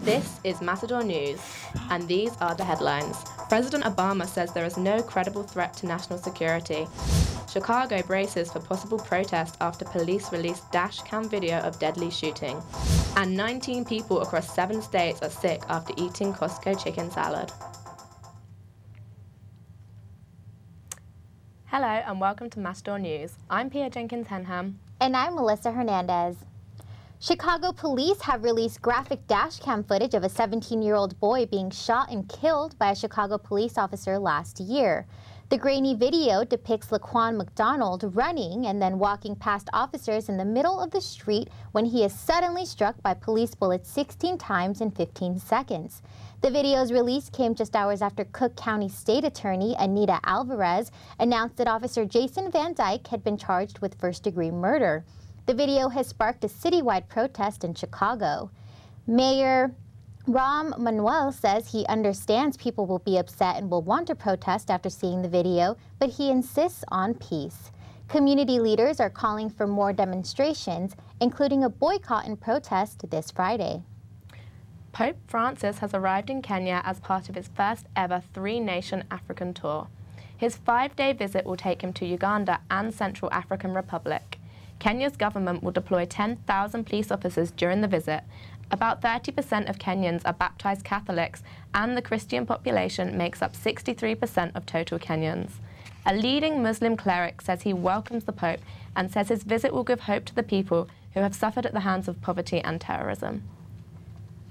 This is Matador News, and these are the headlines. President Obama says there is no credible threat to national security. Chicago braces for possible protest after police release dashcam video of deadly shooting. And 19 people across 7 states are sick after eating Costco chicken salad. Hello and welcome to Matador News. I'm Jenkins Henham. And I'm Melissa Hernandez. Chicago police have released graphic dashcam footage of a 17-year-old boy being shot and killed by a Chicago police officer last year. The grainy video depicts Laquan McDonald running and then walking past officers in the middle of the street when he is suddenly struck by police bullets 16 times in 15 seconds. The video's release came just hours after Cook County State Attorney Anita Alvarez announced that Officer Jason Van Dyke had been charged with first-degree murder. The video has sparked a citywide protest in Chicago. Mayor Rahm Emanuel says he understands people will be upset and will want to protest after seeing the video, but he insists on peace. Community leaders are calling for more demonstrations, including a boycott and protest this Friday. Pope Francis has arrived in Kenya as part of his first ever 3-nation African tour. His 5-day visit will take him to Uganda and Central African Republic. Kenya's government will deploy 10,000 police officers during the visit. About 30% of Kenyans are baptized Catholics, and the Christian population makes up 63% of total Kenyans. A leading Muslim cleric says he welcomes the Pope and says his visit will give hope to the people who have suffered at the hands of poverty and terrorism.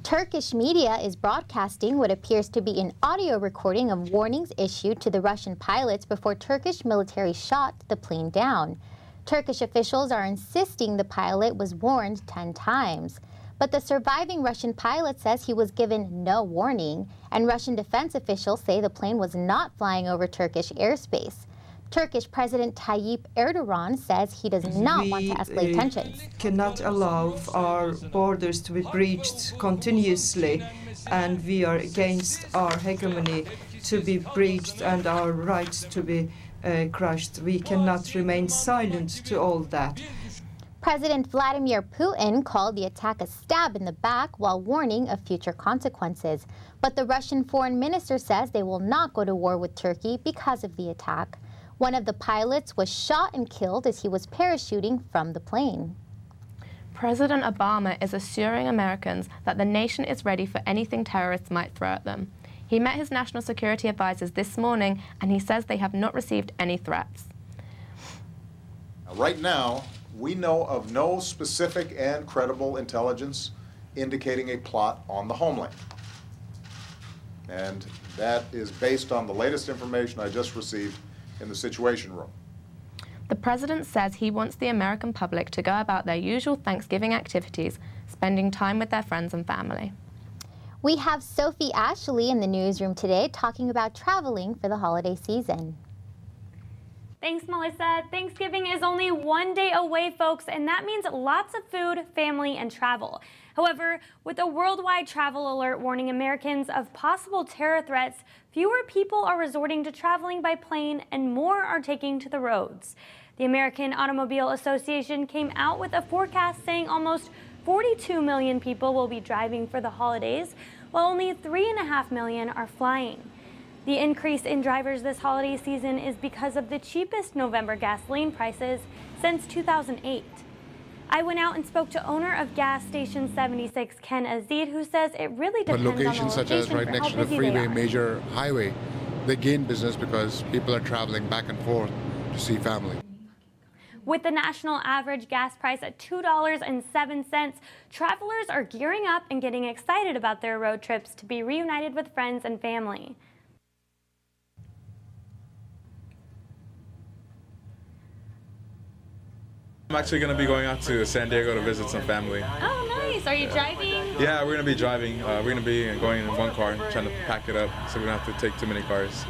Turkish media is broadcasting what appears to be an audio recording of warnings issued to the Russian pilots before Turkish military shot the plane down. Turkish officials are insisting the pilot was warned 10 times. But the surviving Russian pilot says he was given no warning, and Russian defense officials say the plane was not flying over Turkish airspace. Turkish President Tayyip Erdogan says he does not want to escalate tensions. We cannot allow our borders to be breached continuously, and we are against our hegemony to be breached and our rights to be crushed. We cannot remain silent to all that. President Vladimir Putin called the attack a stab in the back while warning of future consequences. But the Russian foreign minister says they will not go to war with Turkey because of the attack. One of the pilots was shot and killed as he was parachuting from the plane. President Obama is assuring Americans that the nation is ready for anything terrorists might throw at them. He met his national security advisors this morning, and he says they have not received any threats. Right now, we know of no specific and credible intelligence indicating a plot on the homeland. And that is based on the latest information I just received in the Situation Room. The president says he wants the American public to go about their usual Thanksgiving activities, spending time with their friends and family. We have Sophie Ashley in the newsroom today talking about traveling for the holiday season. Thanks, Melissa. Thanksgiving is only one day away, folks, and that means lots of food, family, and travel. However, with a worldwide travel alert warning Americans of possible terror threats, fewer people are resorting to traveling by plane and more are taking to the roads. The American Automobile Association came out with a forecast saying almost 42 million people will be driving for the holidays, while only 3.5 million are flying. The increase in drivers this holiday season is because of the cheapest November gasoline prices since 2008. I went out and spoke to owner of gas station 76, Ken Azid, who says it really depends on the location such as right next to the freeway, major highway, they gain business because people are traveling back and forth to see family. With the national average gas price at $2.07, travelers are gearing up and getting excited about their road trips to be reunited with friends and family. I'm actually going to be going out to San Diego to visit some family. Oh, nice. Are you driving? Yeah, we're going to be driving. We're going to be going in one car, trying to pack it up, so we don't have to take too many cars.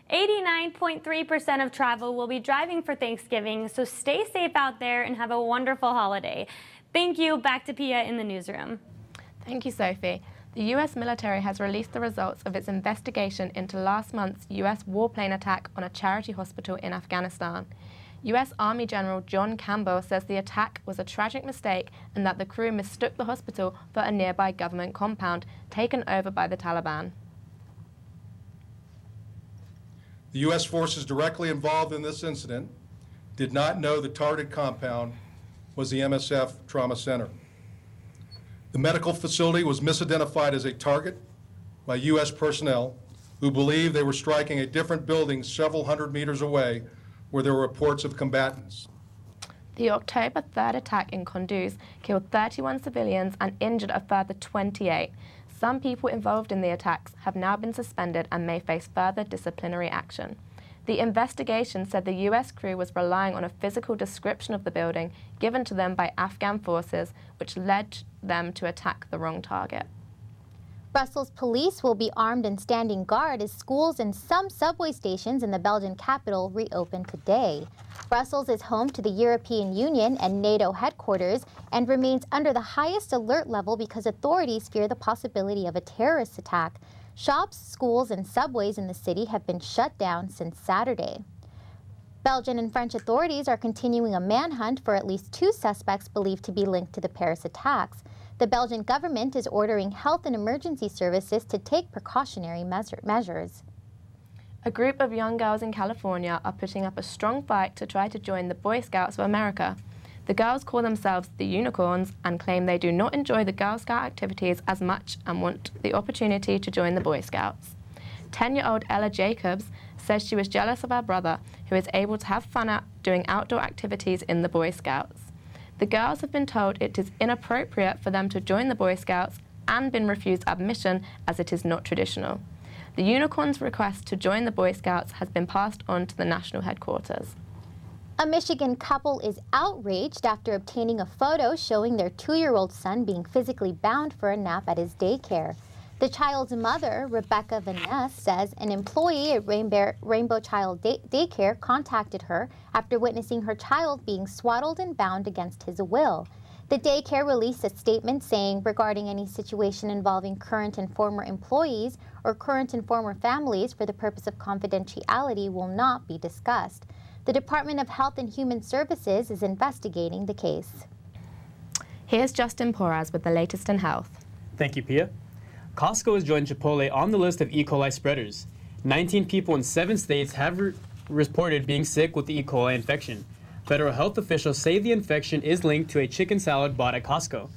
89.3% of travel will be driving for Thanksgiving, so stay safe out there and have a wonderful holiday. Thank you. Back to Pia in the newsroom. Thank you, Sophie. The U.S. military has released the results of its investigation into last month's U.S. warplane attack on a charity hospital in Afghanistan. US Army General John Campbell says the attack was a tragic mistake and that the crew mistook the hospital for a nearby government compound taken over by the Taliban. The U.S. forces directly involved in this incident did not know the targeted compound was the MSF Trauma Center. The medical facility was misidentified as a target by U.S. personnel who believed they were striking a different building several hundred meters away where there were reports of combatants. The October 3rd attack in Kunduz killed 31 civilians and injured a further 28. Some people involved in the attacks have now been suspended and may face further disciplinary action. The investigation said the US crew was relying on a physical description of the building given to them by Afghan forces, which led them to attack the wrong target. Brussels police will be armed and standing guard as schools and some subway stations in the Belgian capital reopen today. Brussels is home to the European Union and NATO headquarters and remains under the highest alert level because authorities fear the possibility of a terrorist attack. Shops, schools, and subways in the city have been shut down since Saturday. Belgian and French authorities are continuing a manhunt for at least 2 suspects believed to be linked to the Paris attacks. The Belgian government is ordering health and emergency services to take precautionary measures. A group of young girls in California are putting up a strong fight to try to join the Boy Scouts of America. The girls call themselves the Unicorns and claim they do not enjoy the Girl Scout activities as much and want the opportunity to join the Boy Scouts. 10-year-old Ella Jacobs says she was jealous of her brother, who is able to have fun doing outdoor activities in the Boy Scouts. The girls have been told it is inappropriate for them to join the Boy Scouts and been refused admission as it is not traditional. The Unicorns' request to join the Boy Scouts has been passed on to the national headquarters. A Michigan couple is outraged after obtaining a photo showing their 2-year-old son being physically bound for a nap at his daycare. The child's mother, Rebecca Van Ness, says an employee at Rainbow Child Daycare contacted her after witnessing her child being swaddled and bound against his will. The daycare released a statement saying regarding any situation involving current and former employees or current and former families for the purpose of confidentiality will not be discussed. The Department of Health and Human Services is investigating the case. Here's Justin Porras with the latest in health. Thank you, Pia. Costco has joined Chipotle on the list of E. coli spreaders. 19 people in 7 states have reported being sick with the E. coli infection. Federal health officials say the infection is linked to a chicken salad bought at Costco.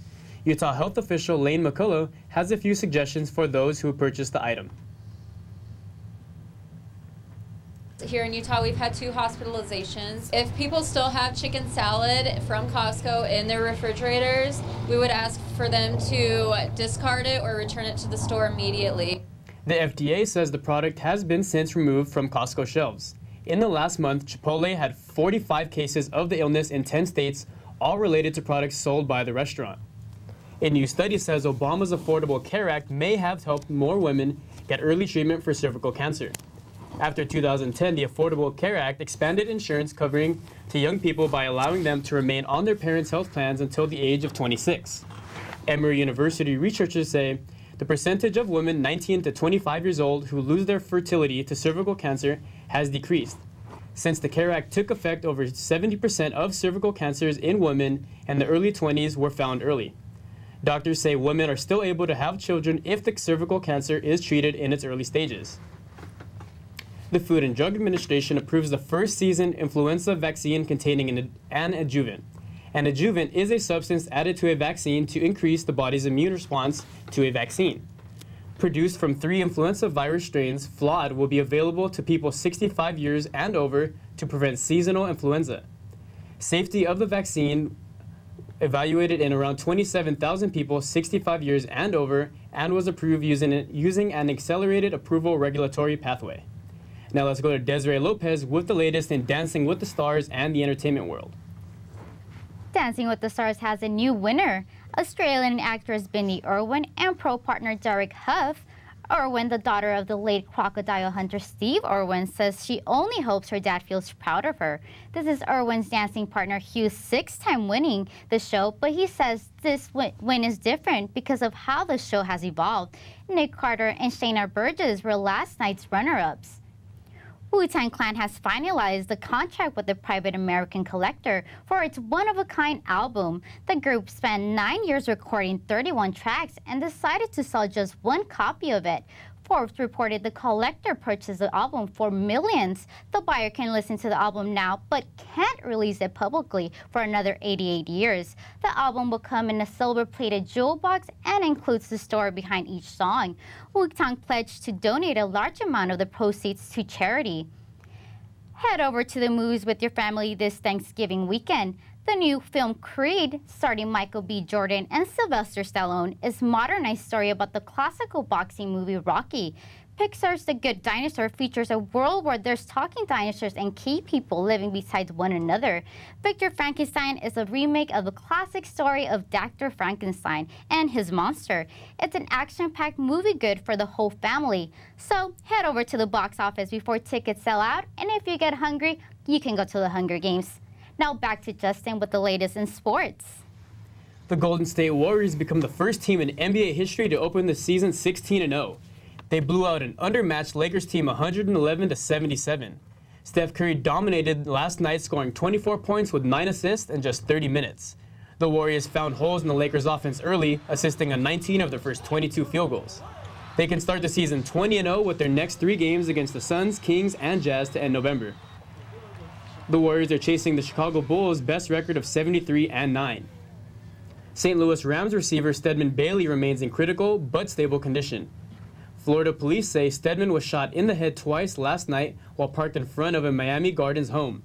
Utah health official Lane McCullough has a few suggestions for those who purchased the item. Here in Utah, we've had 2 hospitalizations. If people still have chicken salad from Costco in their refrigerators, we would ask for them to discard it or return it to the store immediately. The FDA says the product has been since removed from Costco shelves. In the last month, Chipotle had 45 cases of the illness in 10 states, all related to products sold by the restaurant. A new study says Obama's Affordable Care Act may have helped more women get early treatment for cervical cancer. After 2010, the Affordable Care Act expanded insurance covering to young people by allowing them to remain on their parents' health plans until the age of 26. Emory University researchers say the percentage of women 19 to 25 years old who lose their fertility to cervical cancer has decreased. Since the CARE Act took effect, over 70% of cervical cancers in women in the early 20s were found early. Doctors say women are still able to have children if the cervical cancer is treated in its early stages. The Food and Drug Administration approves the first season influenza vaccine containing an adjuvant. An adjuvant is a substance added to a vaccine to increase the body's immune response to a vaccine. Produced from 3 influenza virus strains, Flawed will be available to people 65 years and over to prevent seasonal influenza. Safety of the vaccine evaluated in around 27,000 people 65 years and over and was approved using an accelerated approval regulatory pathway. Now let's go to Desiree Lopez with the latest in Dancing with the Stars and the entertainment world. Dancing with the Stars has a new winner. Australian actress Bindi Irwin and pro partner Derek Huff. Irwin, the daughter of the late crocodile hunter Steve Irwin, says she only hopes her dad feels proud of her. This is Irwin's dancing partner Hugh's 6th time winning the show, but he says this win is different because of how the show has evolved. Nick Carter and Shayna Burgess were last night's runner-ups. Wu-Tang Clan has finalized the contract with the private American collector for its one-of-a-kind album. The group spent 9 years recording 31 tracks and decided to sell just one copy of it. Forbes reported the collector purchased the album for millions. The buyer can listen to the album now but can't release it publicly for another 88 years. The album will come in a silver-plated jewel box and includes the story behind each song. Wu-Tang pledged to donate a large amount of the proceeds to charity. Head over to the movies with your family this Thanksgiving weekend. The new film Creed, starring Michael B. Jordan and Sylvester Stallone, is a modernized story about the classical boxing movie Rocky. Pixar's The Good Dinosaur features a world where there's talking dinosaurs and cave people living beside one another. Victor Frankenstein is a remake of the classic story of Dr. Frankenstein and his monster. It's an action-packed movie good for the whole family. So head over to the box office before tickets sell out, and if you get hungry, you can go to the Hunger Games. Now back to Justin with the latest in sports. The Golden State Warriors become the first team in NBA history to open the season 16-0. They blew out an undermatched Lakers team 111-77. Steph Curry dominated last night, scoring 24 points with 9 assists in just 30 minutes. The Warriors found holes in the Lakers' offense early, assisting on 19 of their first 22 field goals. They can start the season 20-0 with their next 3 games against the Suns, Kings, and Jazz to end November. The Warriors are chasing the Chicago Bulls' best record of 73-9. St. Louis Rams receiver Stedman Bailey remains in critical but stable condition. Florida police say Stedman was shot in the head twice last night while parked in front of a Miami Gardens home.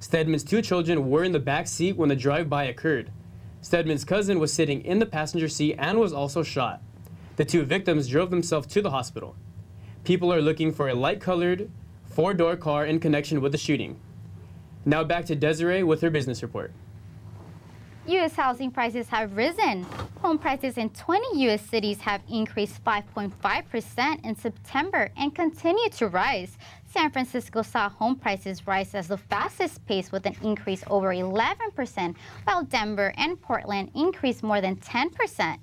Stedman's 2 children were in the back seat when the drive-by occurred. Stedman's cousin was sitting in the passenger seat and was also shot. The 2 victims drove themselves to the hospital. People are looking for a light-colored 4-door car in connection with the shooting. Now back to Desiree with her business report. U.S. housing prices have risen. Home prices in 20 U.S. cities have increased 5.5% in September and continue to rise. San Francisco saw home prices rise as the fastest pace with an increase over 11%, while Denver and Portland increased more than 10%.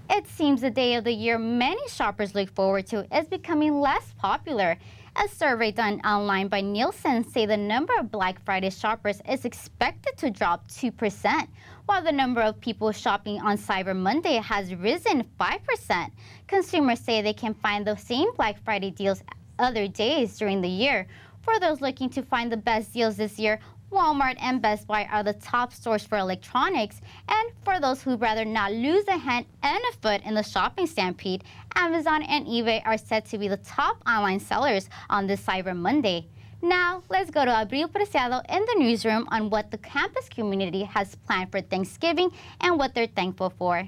It seems the day of the year many shoppers look forward to is becoming less popular. A survey done online by Nielsen say the number of Black Friday shoppers is expected to drop 2%, while the number of people shopping on Cyber Monday has risen 5%. Consumers say they can find the same Black Friday deals other days during the year. For those looking to find the best deals this year, Walmart and Best Buy are the top stores for electronics, and for those who'd rather not lose a hand and a foot in the shopping stampede, Amazon and eBay are said to be the top online sellers on this Cyber Monday. Now, let's go to Abril Preciado in the newsroom on what the campus community has planned for Thanksgiving and what they're thankful for.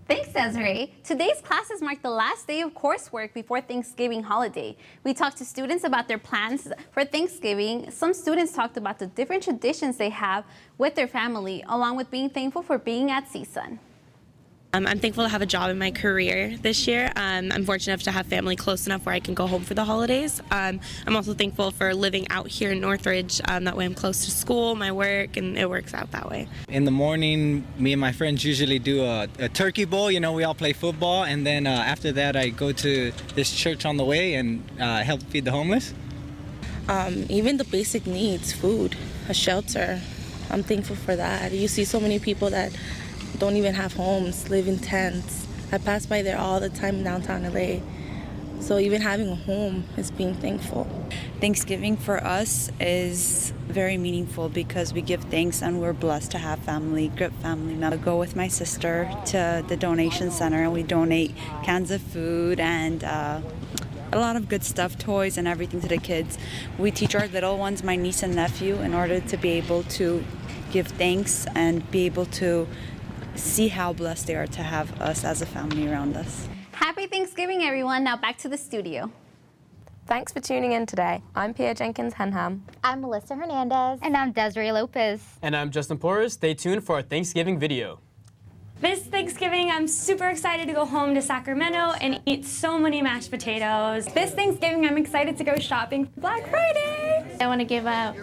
Thanks, Desiree. Today's classes mark the last day of coursework before Thanksgiving holiday. We talked to students about their plans for Thanksgiving. Some students talked about the different traditions they have with their family, along with being thankful for being at CSUN. I'm thankful to have a job in my career this year. I'm fortunate enough to have family close enough where I can go home for the holidays. I'm also thankful for living out here in Northridge. That way I'm close to school, my work, and it works out that way. In the morning, me and my friends usually do a turkey bowl. You know, we all play football, and then after that I go to this church on the way and help feed the homeless. Even the basic needs, food, a shelter, I'm thankful for that. You see so many people that don't even have homes, live in tents. I pass by there all the time in downtown LA. So even having a home is being thankful. Thanksgiving for us is very meaningful because we give thanks and we're blessed to have family, good family. Now I go with my sister to the donation center and we donate cans of food and a lot of good stuff, toys and everything to the kids. We teach our little ones, my niece and nephew, in order to be able to give thanks and be able to see how blessed they are to have us as a family around us. Happy Thanksgiving, everyone. Now back to the studio. Thanks for tuning in today. I'm Jenkins Henham. I'm Melissa Hernandez. And I'm Desiree Lopez. And I'm Justin Porras. Stay tuned for our Thanksgiving video. This Thanksgiving, I'm super excited to go home to Sacramento and eat so many mashed potatoes. This Thanksgiving, I'm excited to go shopping for Black Friday. I want to give a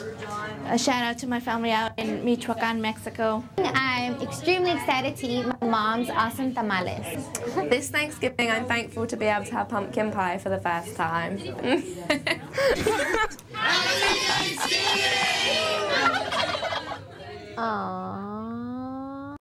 shout out to my family out in Michoacan, Mexico. I'm extremely excited to eat my mom's awesome tamales. This Thanksgiving, I'm thankful to be able to have pumpkin pie for the first time. Aww.